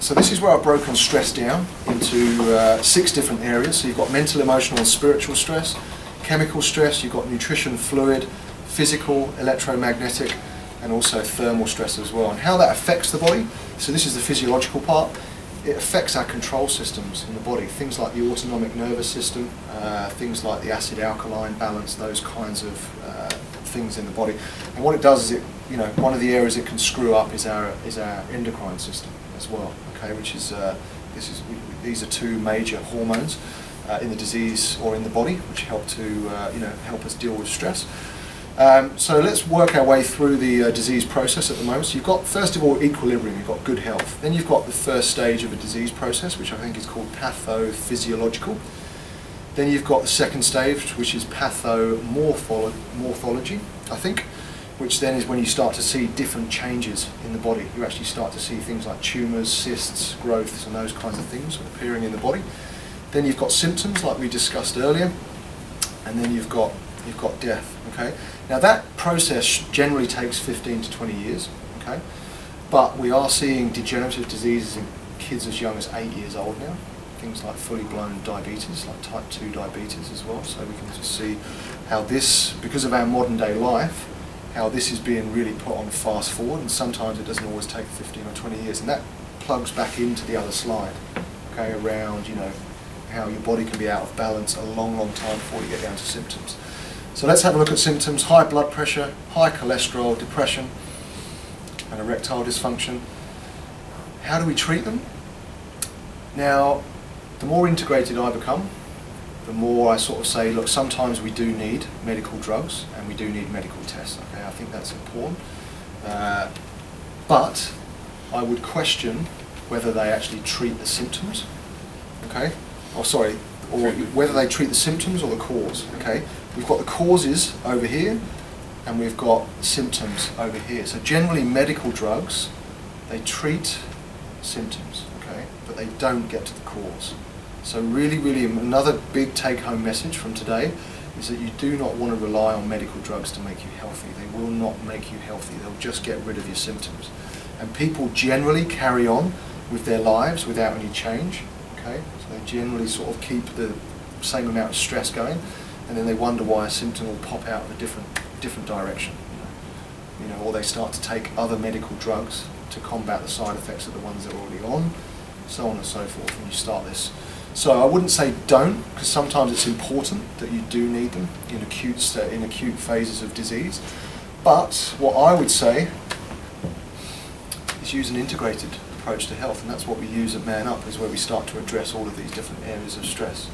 So this is where I've broken stress down into 6 different areas. So you've got mental, emotional and spiritual stress, chemical stress, you've got nutrition, fluid, physical, electromagnetic, and also thermal stress as well. And how that affects the body, so this is the physiological part, it affects our control systems in the body, things like the autonomic nervous system, things like the acid-alkaline balance, those kinds of things in the body. And what it does is one of the areas it can screw up is our endocrine system as well. Okay, which is these are 2 major hormones in the disease or in the body, which help to help us deal with stress. So let's work our way through the disease process at the moment. So you've got, first of all, equilibrium, you've got good health. Then you've got the first stage of a disease process, which I think is called pathophysiological. Then you've got the second stage, which is pathomorphology, I think, which then is when you start to see different changes in the body. You actually start to see things like tumours, cysts, growths, and those kinds of things appearing in the body. Then you've got symptoms, like we discussed earlier, and then you've got death. Okay. Now that process generally takes 15 to 20 years. Okay, but we are seeing degenerative diseases in kids as young as 8 years old now. Things like fully blown diabetes, like type 2 diabetes as well. So we can just see how this, because of our modern day life, how this is being really put on fast forward, and sometimes it doesn't always take 15 or 20 years. And that plugs back into the other slide. Okay, around how your body can be out of balance a long time before you get down to symptoms. So let's have a look at symptoms: high blood pressure, high cholesterol, depression, and erectile dysfunction. How do we treat them? Now, the more integrated I become, the more I sort of say, look, sometimes we do need medical drugs and we do need medical tests. Okay, I think that's important. But I would question whether they actually treat the symptoms. Okay, or whether they treat the symptoms or the cause. Okay, we've got the causes over here and we've got symptoms over here. So generally medical drugs, they treat symptoms, okay, but they don't get to the cause. So really another big take-home message from today is that you do not want to rely on medical drugs to make you healthy. They will not make you healthy. They'll just get rid of your symptoms. And people generally carry on with their lives without any change. Okay, so they generally sort of keep the same amount of stress going, and then they wonder why a symptom will pop out of a different direction. Or they start to take other medical drugs to combat the side effects of the ones they're already on, so on and so forth. And you start this. So I wouldn't say don't, because sometimes it's important that you do need them in acute phases of disease. But what I would say is use an integrated approach to health, and that's what we use at Man Up, is where we start to address all of these different areas of stress.